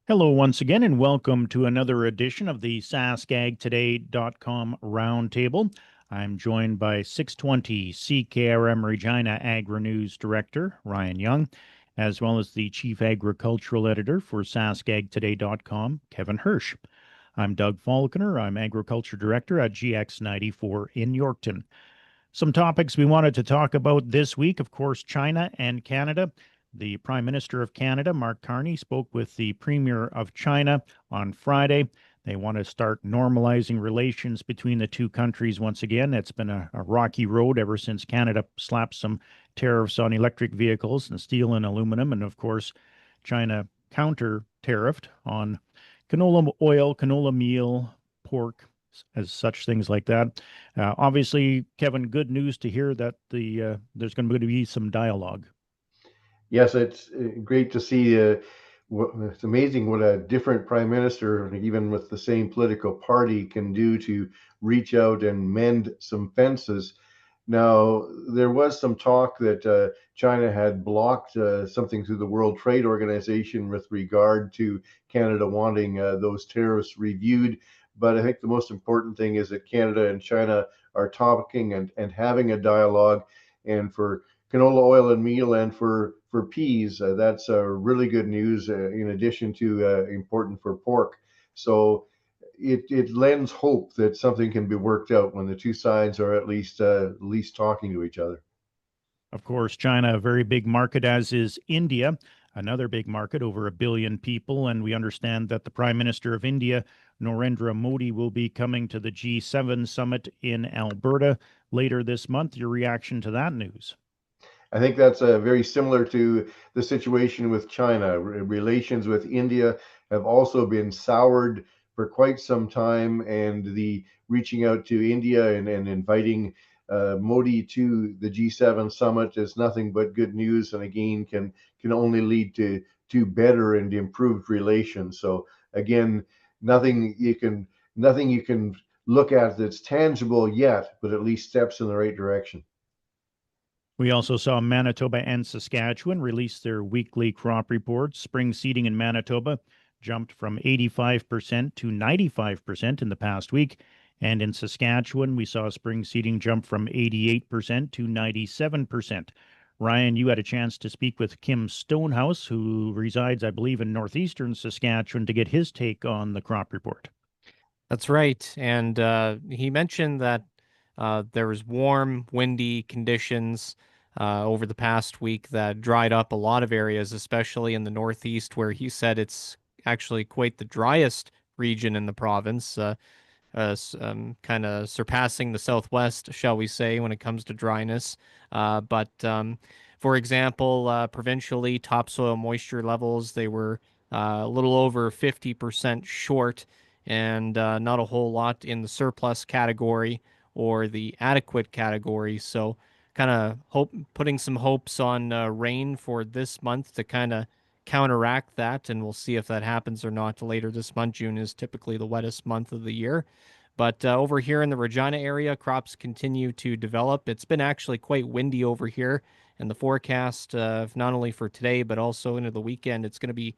Hello, once again, and welcome to another edition of the SaskAgToday.com Roundtable. I'm joined by 620 CKRM Regina Agri-News Director Ryan Young, as well as the Chief Agricultural Editor for SaskAgToday.com, Kevin Hursh. I'm Doug Falconer. I'm Agriculture Director at GX94 in Yorkton. Some topics we wanted to talk about this week, of course, China and Canada. The Prime Minister of Canada, Mark Carney, spoke with the Premier of China on Friday. They want to start normalizing relations between the two countries once again. It's been a rocky road ever since Canada slapped some tariffs on electric vehicles and steel and aluminum. And of course, China counter tariffed on canola oil, canola meal, pork, as such things like that. Obviously, Kevin, good news to hear that there's going to be some dialogue. Yes, it's great to see. It's amazing what a different prime minister, even with the same political party, can do to reach out and mend some fences. Now, there was some talk that China had blocked something through the World Trade Organization with regard to Canada wanting those tariffs reviewed. But I think the most important thing is that Canada and China are talking and having a dialogue. And for canola oil and meal and for peas, that's really good news in addition to important for pork. So it lends hope that something can be worked out when the two sides are at least talking to each other. Of course, China, a very big market, as is India, another big market, over a billion people. And we understand that the Prime Minister of India, Narendra Modi, will be coming to the G7 summit in Alberta later this month. Your reaction to that news? I think that's very similar to the situation with China. Relations with India have also been soured for quite some time, and the reaching out to India and inviting Modi to the G7 summit is nothing but good news, and again can only lead to better and improved relations. So again, nothing you can nothing you can look at that's tangible yet, but at least steps in the right direction. We also saw Manitoba and Saskatchewan release their weekly crop reports. Spring seeding in Manitoba jumped from 85% to 95% in the past week. And in Saskatchewan, we saw spring seeding jump from 88% to 97%. Ryan, you had a chance to speak with Kim Stonehouse, who resides, I believe, in northeastern Saskatchewan, to get his take on the crop report. That's right. And he mentioned that there was warm, windy conditions over the past week that dried up a lot of areas, especially in the Northeast, where he said it's actually quite the driest region in the province, kind of surpassing the Southwest, shall we say, when it comes to dryness. But for example, provincially, topsoil moisture levels, they were a little over 50% short and not a whole lot in the surplus category or the adequate category. So, kind of putting some hopes on rain for this month to kind of counteract that, and we'll see if that happens or not later this month. June is typically the wettest month of the year. But over here in the Regina area, crops continue to develop. It's been actually quite windy over here, and the forecast, not only for today but also into the weekend, it's going to be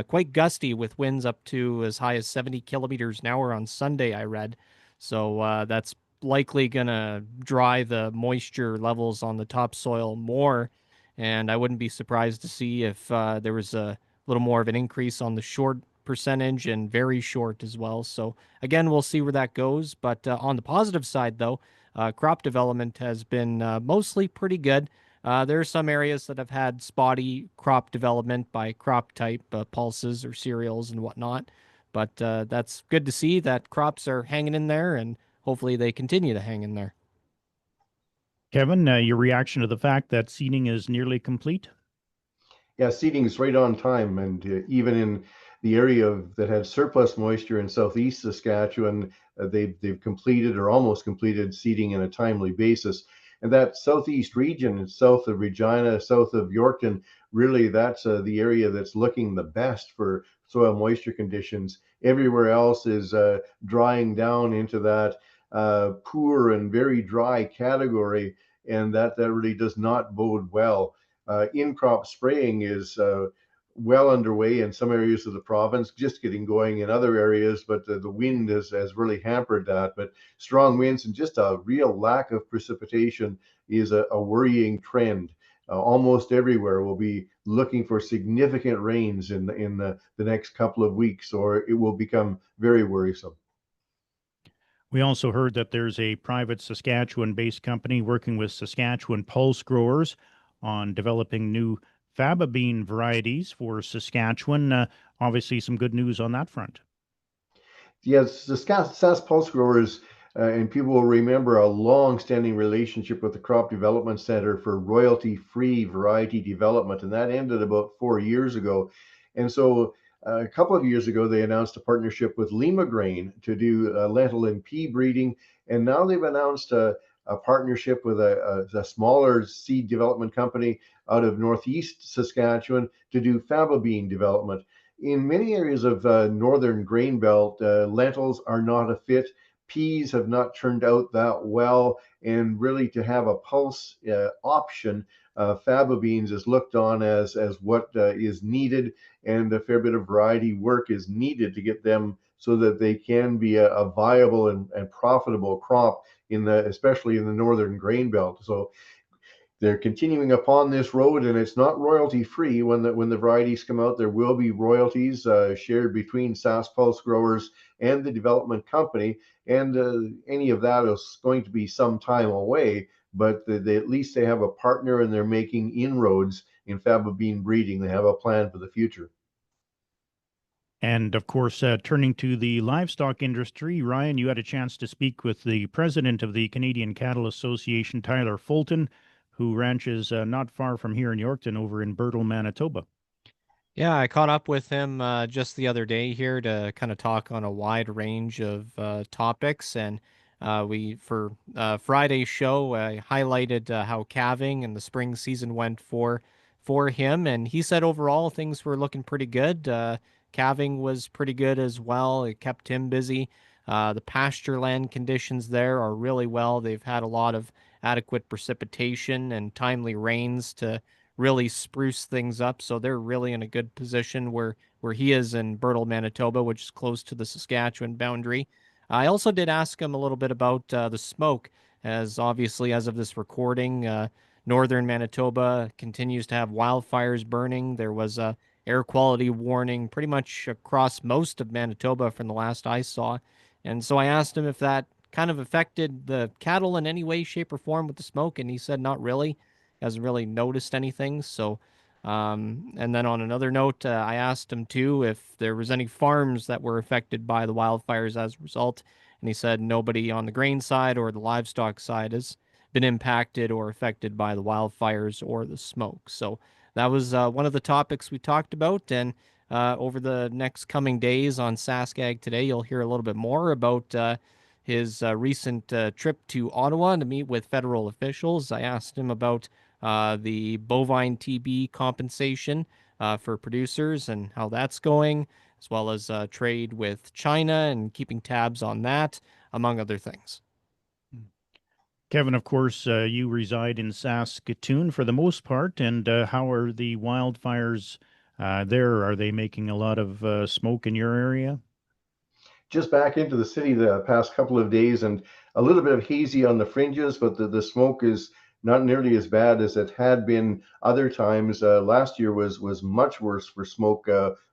quite gusty with winds up to as high as 70 kilometers an hour on Sunday, I read. So that's likely going to dry the moisture levels on the topsoil more. And I wouldn't be surprised to see if there was a little more of an increase on the short percentage and very short as well. So again, we'll see where that goes. But on the positive side, though, crop development has been mostly pretty good. There are some areas that have had spotty crop development by crop type, pulses or cereals and whatnot. But that's good to see that crops are hanging in there, and hopefully they continue to hang in there. Kevin, your reaction to the fact that seeding is nearly complete? Yeah, seeding is right on time, and even in the area that had surplus moisture in southeast Saskatchewan, they've completed or almost completed seeding in a timely basis. And that southeast region, south of Regina, south of Yorkton, really that's the area that's looking the best for soil moisture conditions. Everywhere else is drying down into that poor and very dry category, and that really does not bode well. In crop spraying is well underway in some areas of the province, just getting going in other areas, but the wind has really hampered that. But strong winds and just a real lack of precipitation is a worrying trend. Almost everywhere will be looking for significant rains in the next couple of weeks, or it will become very worrisome. We also heard that there's a private Saskatchewan-based company working with Saskatchewan Pulse Growers on developing new fababean varieties for Saskatchewan. Obviously, some good news on that front. Yes, the Sask Pulse Growers, and people will remember a long-standing relationship with the Crop Development Center for royalty-free variety development, and that ended about 4 years ago. And so a couple of years ago, they announced a partnership with Lima Grain to do lentil and pea breeding, and now they've announced a partnership with a smaller seed development company out of northeast Saskatchewan to do faba bean development. In many areas of northern grain belt, lentils are not a fit. Peas have not turned out that well, and really to have a pulse option, faba beans is looked on as what is needed, and a fair bit of variety work is needed to get them so that they can be a viable and profitable crop especially in the northern grain belt. So they're continuing upon this road, and it's not royalty free. When the varieties come out, there will be royalties shared between Sask Pulse Growers and the development company, and any of that is going to be some time away. But at least they have a partner, and they're making inroads in faba bean breeding. They have a plan for the future. And of course, turning to the livestock industry, Ryan, you had a chance to speak with the president of the Canadian Cattle Association, Tyler Fulton, who ranches not far from here in Yorkton over in Bertle, Manitoba. Yeah, I caught up with him just the other day here to kind of talk on a wide range of topics. And for Friday's show, I highlighted how calving and the spring season went for him. And he said overall things were looking pretty good. Calving was pretty good as well. It kept him busy. The pasture land conditions there are really well. They've had a lot of adequate precipitation and timely rains to really spruce things up. So they're really in a good position where he is in Bertle, Manitoba, which is close to the Saskatchewan boundary. I also did ask him a little bit about the smoke, as obviously as of this recording, northern Manitoba continues to have wildfires burning. There was a air quality warning pretty much across most of Manitoba from the last I saw. And so I asked him if that kind of affected the cattle in any way, shape, or form with the smoke, and he said not really. Hasn't really noticed anything. So, and then on another note, I asked him too if there was any farms that were affected by the wildfires as a result, and he said nobody on the grain side or the livestock side has been impacted or affected by the wildfires or the smoke. So that was one of the topics we talked about, and over the next coming days on SaskAg Today, you'll hear a little bit more about his recent trip to Ottawa to meet with federal officials. I asked him about the bovine TB compensation for producers and how that's going, as well as trade with China and keeping tabs on that, among other things. Kevin, of course, you reside in Saskatoon for the most part. And how are the wildfires there? Are they making a lot of smoke in your area? Just back into the city the past couple of days, and a little bit of hazy on the fringes, but the smoke is not nearly as bad as it had been other times. Last year was much worse for smoke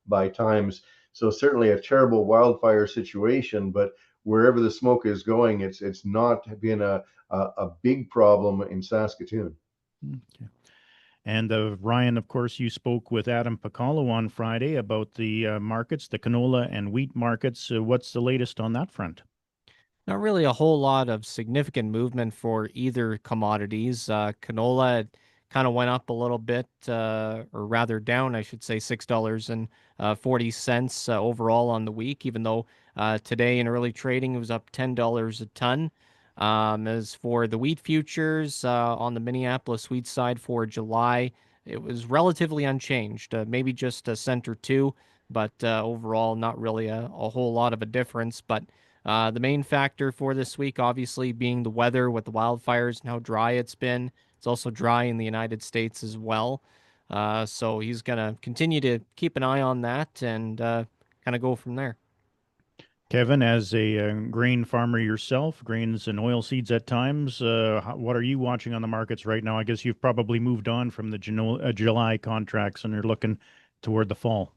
by times. So certainly a terrible wildfire situation, but wherever the smoke is going, it's not been a big problem in Saskatoon. Okay. And Ryan, of course, you spoke with Adam Pacalo on Friday about the markets, the canola and wheat markets. What's the latest on that front? Not really a whole lot of significant movement for either commodities. Canola kind of went up a little bit, or rather down, I should say, $6.40 overall on the week, even though today in early trading it was up $10 a ton. As for the wheat futures on the Minneapolis wheat side for July, it was relatively unchanged, maybe just a cent or two, but overall not really a whole lot of a difference. But the main factor for this week, obviously, being the weather with the wildfires and how dry it's been. It's also dry in the United States as well. So he's going to continue to keep an eye on that and kind of go from there. Kevin, as a grain farmer yourself, grains and oilseeds at times, what are you watching on the markets right now? I guess you've probably moved on from the July contracts and you're looking toward the fall.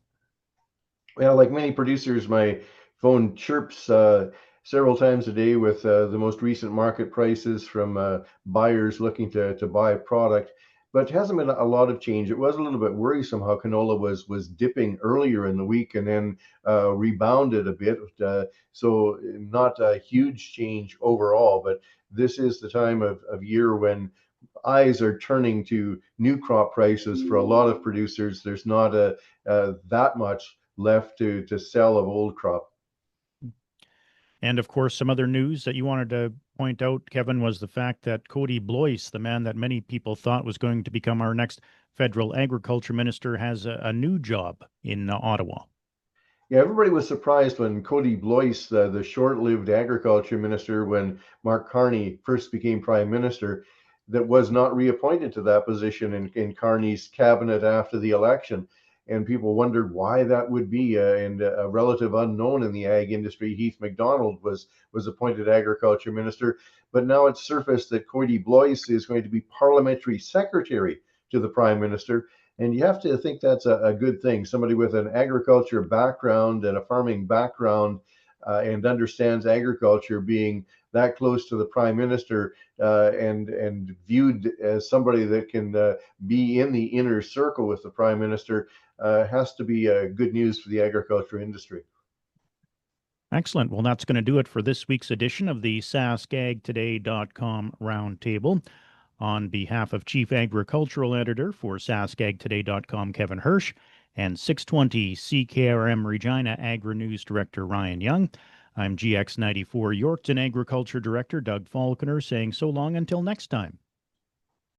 Well, like many producers, my phone chirps several times a day with the most recent market prices from buyers looking to buy product. But it hasn't been a lot of change. It was a little bit worrisome how canola was dipping earlier in the week and then rebounded a bit. So not a huge change overall, but this is the time of year when eyes are turning to new crop prices for a lot of producers. There's not that much left to sell of old crop. And of course, some other news that you wanted to point out, Kevin, was the fact that Kody Blois, the man that many people thought was going to become our next federal agriculture minister, has a new job in Ottawa. Yeah, everybody was surprised when Kody Blois, the short-lived agriculture minister, when Mark Carney first became prime minister, that was not reappointed to that position in Carney's cabinet after the election. And people wondered why that would be. And a relative unknown in the ag industry, Heath MacDonald, was appointed agriculture minister. But now it's surfaced that Kody Blois is going to be parliamentary secretary to the prime minister. And you have to think that's a good thing. Somebody with an agriculture background and a farming background and understands agriculture being that close to the prime minister and viewed as somebody that can be in the inner circle with the prime minister has to be good news for the agriculture industry. Excellent. Well, that's going to do it for this week's edition of the SaskAgToday.com Roundtable. On behalf of Chief Agricultural Editor for SaskAgToday.com, Kevin Hursh, and 620 CKRM Regina Agri-News Director Ryan Young, I'm GX94 Yorkton Agriculture Director Doug Falconer saying so long until next time.